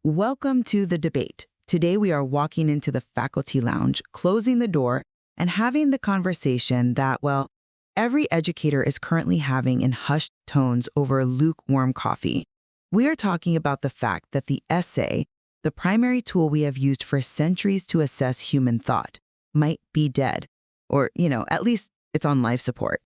Welcome to the debate. Today we are walking into the faculty lounge, closing the door, and having the conversation that, well, every educator is currently having in hushed tones over lukewarm coffee. We are talking about the fact that the essay, the primary tool we have used for centuries to assess human thought, might be dead. Or, at least it's on life support.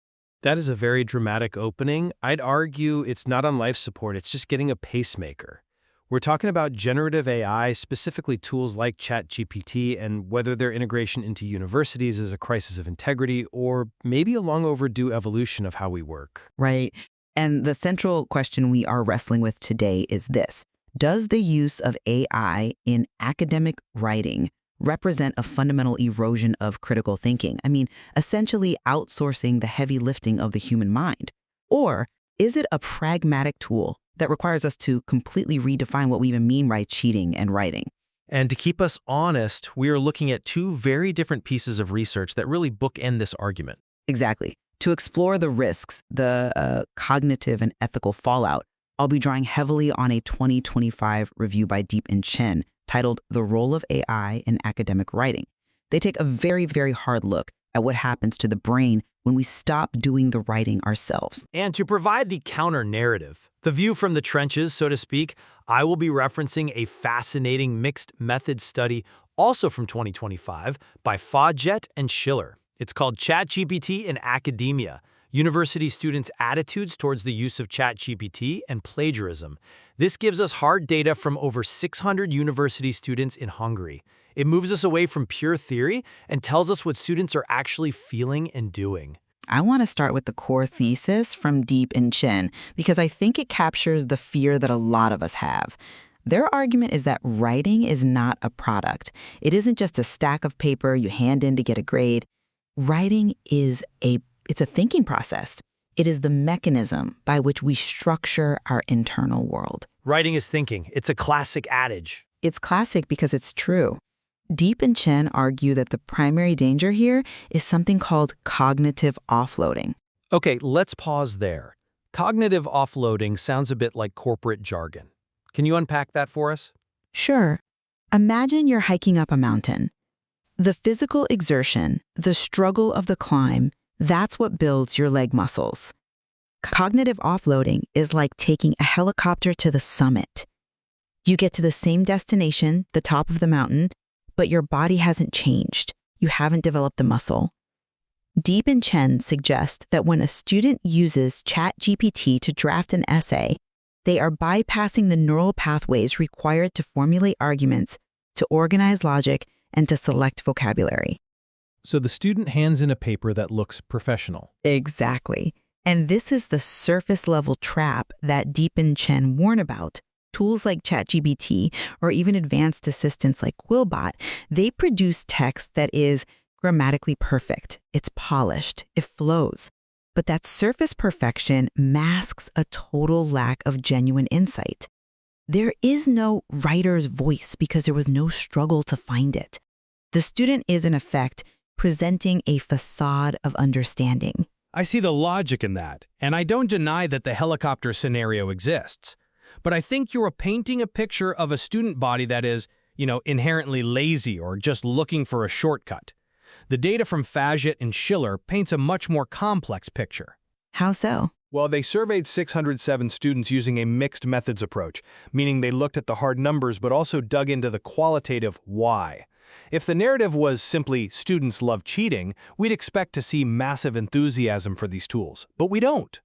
That is a very dramatic opening. I'd argue it's not on life support, it's just getting a pacemaker. We're talking about generative AI, specifically tools like ChatGPT, and whether their integration into universities is a crisis of integrity or maybe a long overdue evolution of how we work. Right. And the central question we are wrestling with today is this. Does the use of AI in academic writing represent a fundamental erosion of critical thinking? I mean, essentially outsourcing the heavy lifting of the human mind. Or is it a pragmatic tool that requires us to completely redefine what we even mean by cheating and writing? And to keep us honest, we are looking at two very different pieces of research that really bookend this argument. Exactly. To explore the risks, the cognitive and ethical fallout, I'll be drawing heavily on a 2025 review by Deep and Chen titled The Role of AI in Academic Writing. They take a very, very hard look at what happens to the brain when we stop doing the writing ourselves. And to provide the counter-narrative, the view from the trenches, so to speak, I will be referencing a fascinating mixed method study also from 2025 by Fawcett and Schiller. It's called ChatGPT in Academia, University Students' Attitudes Towards the Use of ChatGPT and Plagiarism. This gives us hard data from over 600 university students in Hungary. It moves us away from pure theory and tells us what students are actually feeling and doing. I want to start with the core thesis from Deep and Chen because I think it captures the fear that a lot of us have. Their argument is that writing is not a product. It isn't just a stack of paper you hand in to get a grade. Writing is it's a thinking process. It is the mechanism by which we structure our internal world. Writing is thinking. It's a classic adage. It's classic because it's true. Deep and Chen argue that the primary danger here is something called cognitive offloading. Okay, let's pause there. Cognitive offloading sounds a bit like corporate jargon. Can you unpack that for us? Sure. Imagine you're hiking up a mountain. The physical exertion, the struggle of the climb, that's what builds your leg muscles. Cognitive offloading is like taking a helicopter to the summit. You get to the same destination, the top of the mountain, but your body hasn't changed. You haven't developed the muscle. Deep and Chen suggest that when a student uses ChatGPT to draft an essay, they are bypassing the neural pathways required to formulate arguments, to organize logic, and to select vocabulary. So the student hands in a paper that looks professional. Exactly. And this is the surface-level trap that Deep and Chen warn about. Tools like ChatGPT or even advanced assistants like Quillbot, they produce text that is grammatically perfect. It's polished. It flows. But that surface perfection masks a total lack of genuine insight. There is no writer's voice because there was no struggle to find it. The student is, in effect, presenting a facade of understanding. I see the logic in that, and I don't deny that the helicopter scenario exists. But I think you're painting a picture of a student body that is, inherently lazy or just looking for a shortcut. The data from Fawcett and Schiller paints a much more complex picture. How so? Well, they surveyed 607 students using a mixed methods approach, meaning they looked at the hard numbers but also dug into the qualitative why. If the narrative was simply students love cheating, we'd expect to see massive enthusiasm for these tools, but we don't.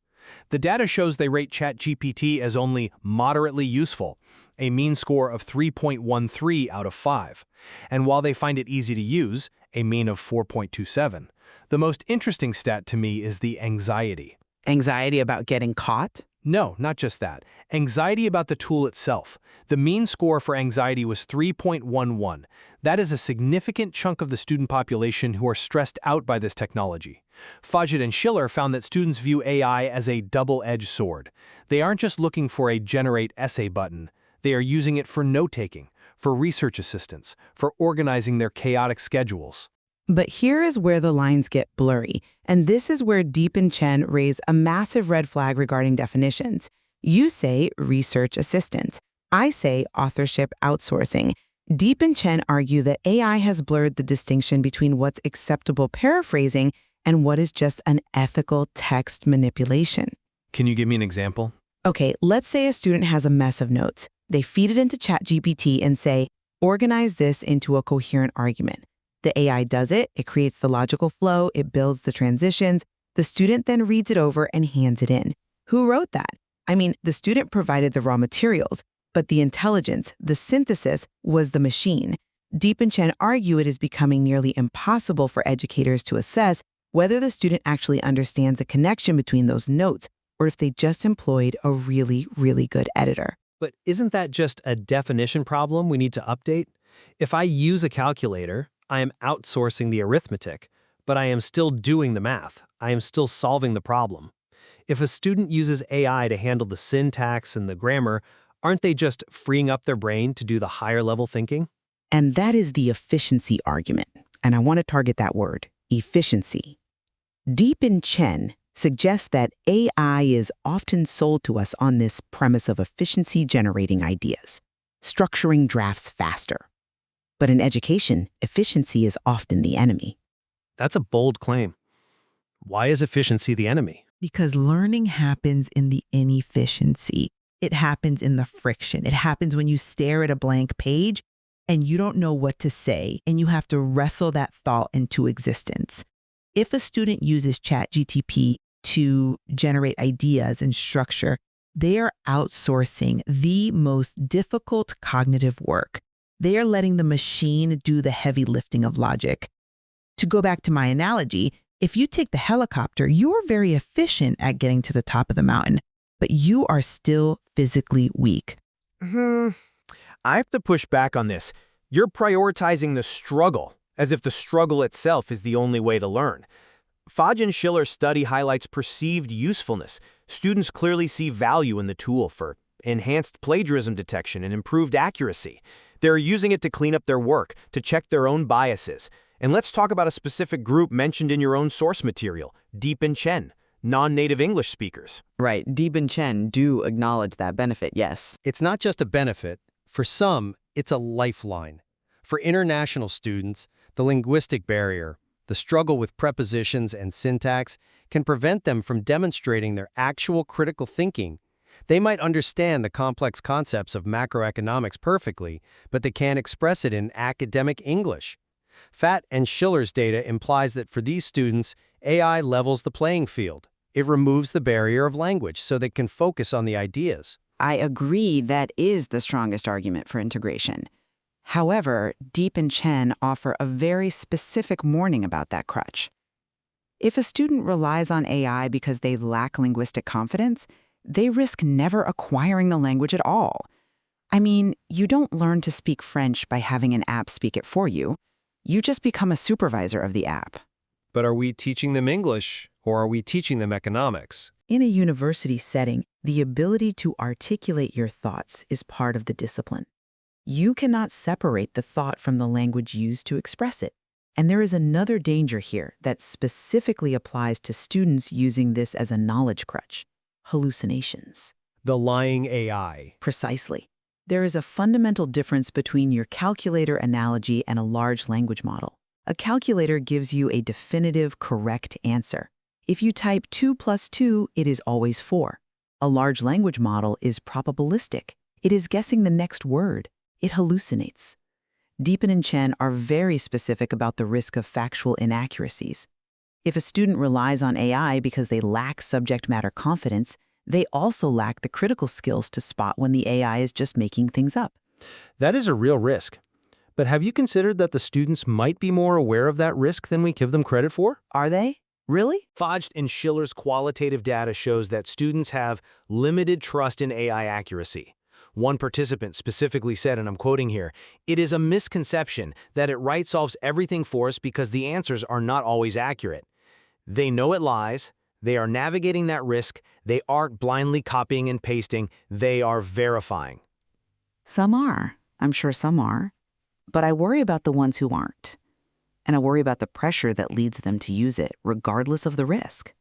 The data shows they rate ChatGPT as only moderately useful, a mean score of 3.13 out of 5. And while they find it easy to use, a mean of 4.27. The most interesting stat to me is the anxiety. Anxiety about getting caught? No, not just that. Anxiety about the tool itself. The mean score for anxiety was 3.11. That is a significant chunk of the student population who are stressed out by this technology. Fawcett and Schiller found that students view AI as a double-edged sword. They aren't just looking for a generate essay button. They are using it for note-taking, for research assistance, for organizing their chaotic schedules. But here is where the lines get blurry, and this is where Deep and Chen raise a massive red flag regarding definitions. You say research assistant. I say authorship outsourcing. Deep and Chen argue that AI has blurred the distinction between what's acceptable paraphrasing and what is just an ethical text manipulation. Can you give me an example? Okay, let's say a student has a mess of notes. They feed it into ChatGPT and say, organize this into a coherent argument. The AI does it, it creates the logical flow, it builds the transitions. The student then reads it over and hands it in. Who wrote that? I mean, the student provided the raw materials, but the intelligence, the synthesis, was the machine. Deep and Chen argue it is becoming nearly impossible for educators to assess whether the student actually understands the connection between those notes or if they just employed a really, really good editor. But isn't that just a definition problem we need to update? If I use a calculator, I am outsourcing the arithmetic, but I am still doing the math. I am still solving the problem. If a student uses AI to handle the syntax and the grammar, aren't they just freeing up their brain to do the higher level thinking? And that is the efficiency argument. And I want to target that word, efficiency. Deep and Chen suggests that AI is often sold to us on this premise of efficiency generating ideas, structuring drafts faster. But in education, efficiency is often the enemy. That's a bold claim. Why is efficiency the enemy? Because learning happens in the inefficiency. It happens in the friction. It happens when you stare at a blank page and you don't know what to say, and you have to wrestle that thought into existence. If a student uses ChatGPT to generate ideas and structure, they are outsourcing the most difficult cognitive work. They are letting the machine do the heavy lifting of logic. To go back to my analogy, if you take the helicopter, you're very efficient at getting to the top of the mountain, but you are still physically weak. I have to push back on this. You're prioritizing the struggle, as if the struggle itself is the only way to learn. Fodge and Schiller's study highlights perceived usefulness. Students clearly see value in the tool for enhanced plagiarism detection and improved accuracy. They're using it to clean up their work, to check their own biases. And let's talk about a specific group mentioned in your own source material, Deep and Chen, non-native English speakers. Right, Deep and Chen do acknowledge that benefit, yes. It's not just a benefit. For some, it's a lifeline. For international students, the linguistic barrier, the struggle with prepositions and syntax, can prevent them from demonstrating their actual critical thinking. They might understand the complex concepts of macroeconomics perfectly, but they can't express it in academic English. Fatt and Schiller's data implies that for these students, AI levels the playing field. It removes the barrier of language so they can focus on the ideas. I agree that is the strongest argument for integration. However, Deep and Chen offer a very specific warning about that crutch. If a student relies on AI because they lack linguistic confidence, they risk never acquiring the language at all. I mean, you don't learn to speak French by having an app speak it for you. You just become a supervisor of the app. But are we teaching them English, or are we teaching them economics? In a university setting, the ability to articulate your thoughts is part of the discipline. You cannot separate the thought from the language used to express it. And there is another danger here that specifically applies to students using this as a knowledge crutch: hallucinations. The lying AI. Precisely. There is a fundamental difference between your calculator analogy and a large language model. A calculator gives you a definitive, correct answer. If you type 2 + 2, it is always 4. A large language model is probabilistic. It is guessing the next word. It hallucinates. Deepen and Chen are very specific about the risk of factual inaccuracies. If a student relies on AI because they lack subject matter confidence, they also lack the critical skills to spot when the AI is just making things up. That is a real risk. But have you considered that the students might be more aware of that risk than we give them credit for? Are they? Really? Fodge and Schiller's qualitative data shows that students have limited trust in AI accuracy. One participant specifically said, and I'm quoting here, "It is a misconception that it right solves everything for us because the answers are not always accurate. They know it lies. They are navigating that risk. They aren't blindly copying and pasting. They are verifying." Some are. I'm sure some are. But I worry about the ones who aren't. And I worry about the pressure that leads them to use it, regardless of the risk.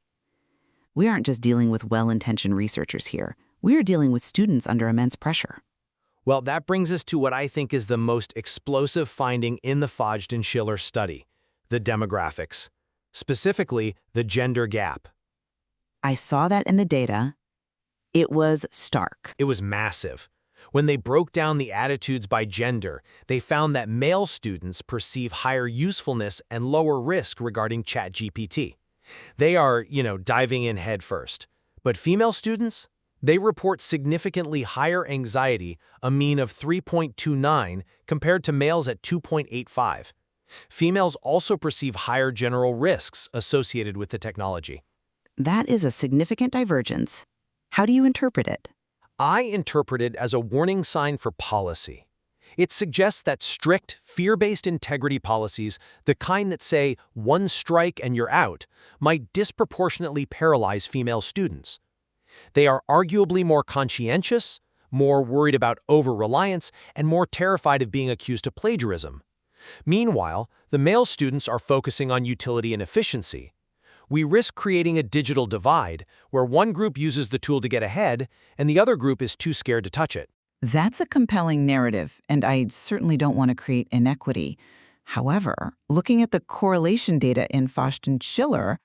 We aren't just dealing with well-intentioned researchers here. We are dealing with students under immense pressure. Well, that brings us to what I think is the most explosive finding in the Fodge and Schiller study, the demographics, specifically the gender gap. I saw that in the data. It was stark. It was massive. When they broke down the attitudes by gender, they found that male students perceive higher usefulness and lower risk regarding ChatGPT. They are, diving in head first. But female students? They report significantly higher anxiety, a mean of 3.29, compared to males at 2.85. Females also perceive higher general risks associated with the technology. That is a significant divergence. How do you interpret it? I interpret it as a warning sign for policy. It suggests that strict, fear-based integrity policies, the kind that say, one strike and you're out, might disproportionately paralyze female students. They are arguably more conscientious, more worried about over-reliance, and more terrified of being accused of plagiarism. Meanwhile, the male students are focusing on utility and efficiency. We risk creating a digital divide where one group uses the tool to get ahead and the other group is too scared to touch it. That's a compelling narrative, and I certainly don't want to create inequity. However, looking at the correlation data in Fodge and Schiller,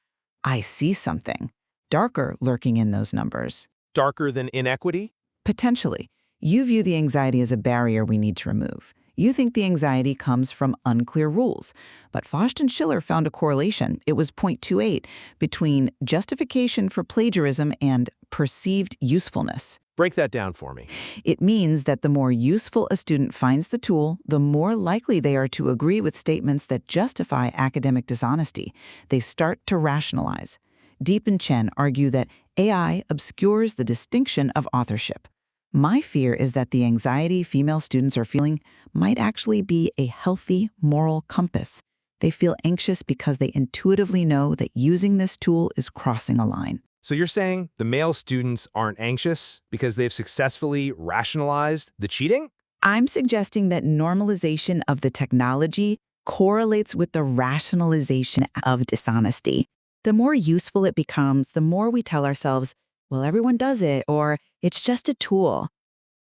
I see something darker lurking in those numbers. Darker than inequity? Potentially. You view the anxiety as a barrier we need to remove. You think the anxiety comes from unclear rules. But Fodge and Schiller found a correlation. It was 0.28 between justification for plagiarism and perceived usefulness. Break that down for me. It means that the more useful a student finds the tool, the more likely they are to agree with statements that justify academic dishonesty. They start to rationalize. Deep and Chen argue that AI obscures the distinction of authorship. My fear is that the anxiety female students are feeling might actually be a healthy moral compass. They feel anxious because they intuitively know that using this tool is crossing a line. So you're saying the male students aren't anxious because they've successfully rationalized the cheating? I'm suggesting that normalization of the technology correlates with the rationalization of dishonesty. The more useful it becomes, the more we tell ourselves, well, everyone does it, or it's just a tool.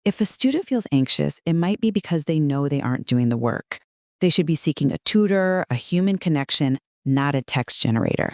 If a student feels anxious, it might be because they know they aren't doing the work. They should be seeking a tutor, a human connection, not a text generator.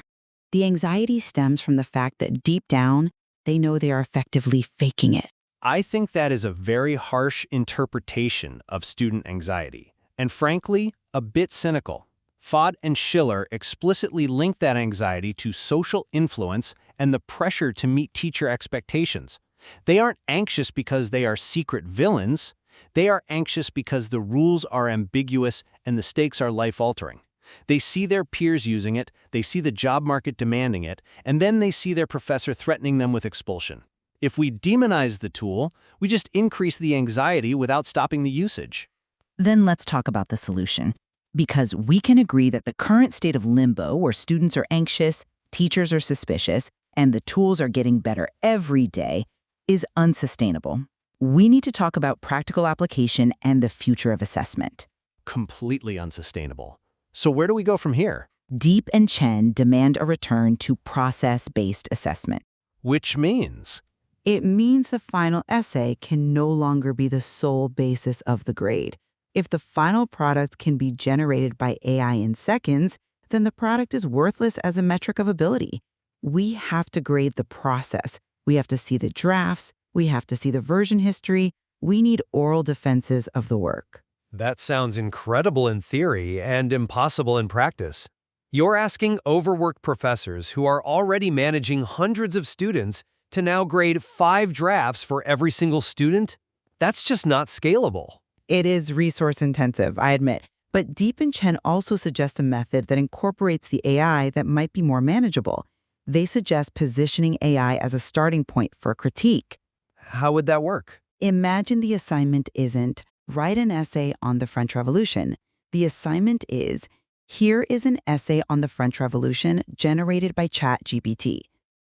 The anxiety stems from the fact that deep down, they know they are effectively faking it. I think that is a very harsh interpretation of student anxiety, and frankly, a bit cynical. Fodge and Schiller explicitly link that anxiety to social influence and the pressure to meet teacher expectations. They aren't anxious because they are secret villains. They are anxious because the rules are ambiguous and the stakes are life-altering. They see their peers using it, they see the job market demanding it, and then they see their professor threatening them with expulsion. If we demonize the tool, we just increase the anxiety without stopping the usage. Then let's talk about the solution. Because we can agree that the current state of limbo, where students are anxious, teachers are suspicious, and the tools are getting better every day, is unsustainable. We need to talk about practical application and the future of assessment. Completely unsustainable. So where do we go from here? Deep and Chen demand a return to process-based assessment. Which means? It means the final essay can no longer be the sole basis of the grade. If the final product can be generated by AI in seconds, then the product is worthless as a metric of ability. We have to grade the process. We have to see the drafts. We have to see the version history. We need oral defenses of the work. That sounds incredible in theory and impossible in practice. You're asking overworked professors who are already managing hundreds of students to now grade 5 drafts for every single student? That's just not scalable. It is resource intensive, I admit. But Deep and Chen also suggest a method that incorporates the AI that might be more manageable. They suggest positioning AI as a starting point for critique. How would that work? Imagine the assignment isn't, write an essay on the French Revolution. The assignment is, here is an essay on the French Revolution generated by ChatGPT.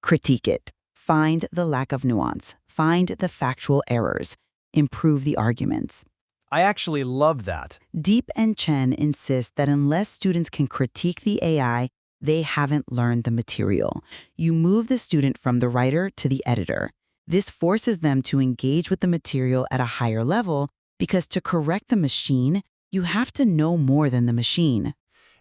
Critique it. Find the lack of nuance. Find the factual errors. Improve the arguments. I actually love that. Deep and Chen insist that unless students can critique the AI, they haven't learned the material. You move the student from the writer to the editor. This forces them to engage with the material at a higher level Because to correct the machine, you have to know more than the machine.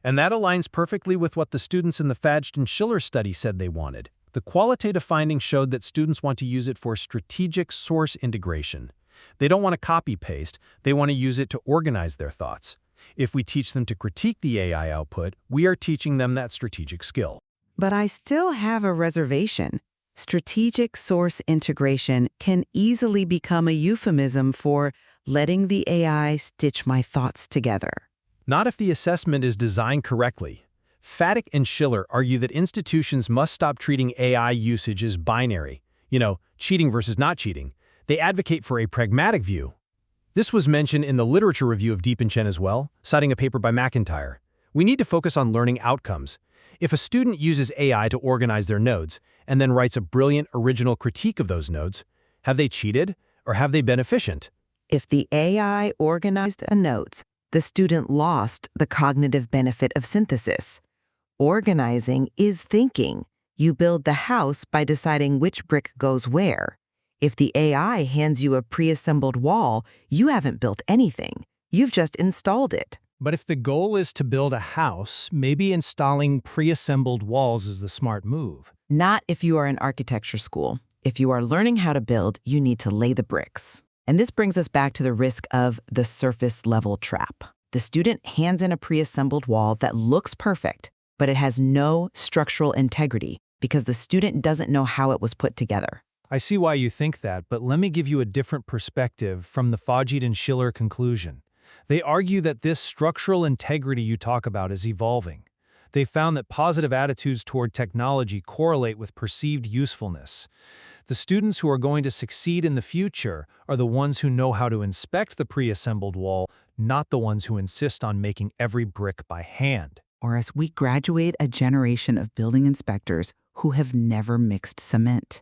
And that aligns perfectly with what the students in the Fadge and Schiller study said they wanted. The qualitative findings showed that students want to use it for strategic source integration. They don't want to copy-paste, they want to use it to organize their thoughts. If we teach them to critique the AI output, we are teaching them that strategic skill. But I still have a reservation. Strategic source integration can easily become a euphemism for letting the AI stitch my thoughts together. Not if the assessment is designed correctly. Fadge and Schiller argue that institutions must stop treating AI usage as binary, cheating versus not cheating. They advocate for a pragmatic view. This was mentioned in the literature review of Deep and Chen as well, citing a paper by McIntyre. We need to focus on learning outcomes. If a student uses AI to organize their notes and then writes a brilliant, original critique of those notes, have they cheated or have they been efficient? If the AI organized the notes, the student lost the cognitive benefit of synthesis. Organizing is thinking. You build the house by deciding which brick goes where. If the AI hands you a pre-assembled wall, you haven't built anything. You've just installed it. But if the goal is to build a house, maybe installing pre-assembled walls is the smart move. Not if you are in architecture school. If you are learning how to build, you need to lay the bricks. And this brings us back to the risk of the surface level trap. The student hands in a pre-assembled wall that looks perfect, but it has no structural integrity because the student doesn't know how it was put together. I see why you think that, but let me give you a different perspective from the Fadge and Schiller conclusion. They argue that this structural integrity you talk about is evolving. They found that positive attitudes toward technology correlate with perceived usefulness. The students who are going to succeed in the future are the ones who know how to inspect the pre-assembled wall, not the ones who insist on making every brick by hand. Or as we graduate a generation of building inspectors who have never mixed cement.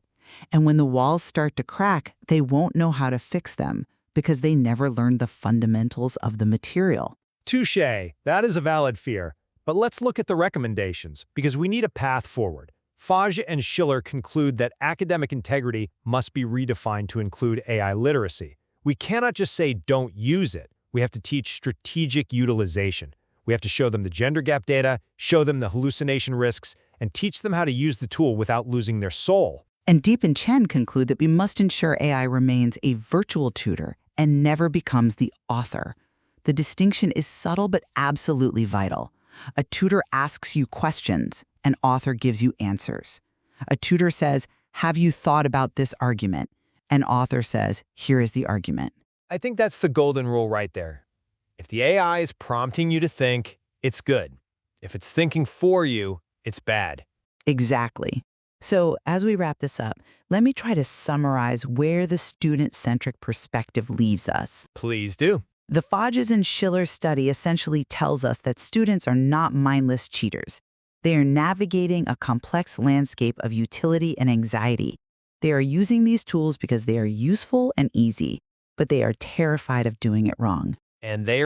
And when the walls start to crack, they won't know how to fix them because they never learned the fundamentals of the material. Touché, that is a valid fear. But let's look at the recommendations, because we need a path forward. Fadge and Schiller conclude that academic integrity must be redefined to include AI literacy. We cannot just say don't use it. We have to teach strategic utilization. We have to show them the gender gap data, show them the hallucination risks, and teach them how to use the tool without losing their soul. And Deep and Chen conclude that we must ensure AI remains a virtual tutor and never becomes the author. The distinction is subtle but absolutely vital. A tutor asks you questions, an author gives you answers. A tutor says, "Have you thought about this argument?" An author says, "Here is the argument." I think that's the golden rule right there. If the AI is prompting you to think, it's good. If it's thinking for you, it's bad. Exactly. So as we wrap this up, let me try to summarize where the student-centric perspective leaves us. Please do. The Fadge and Schiller study essentially tells us that students are not mindless cheaters. They are navigating a complex landscape of utility and anxiety. They are using these tools because they are useful and easy, but they are terrified of doing it wrong. And they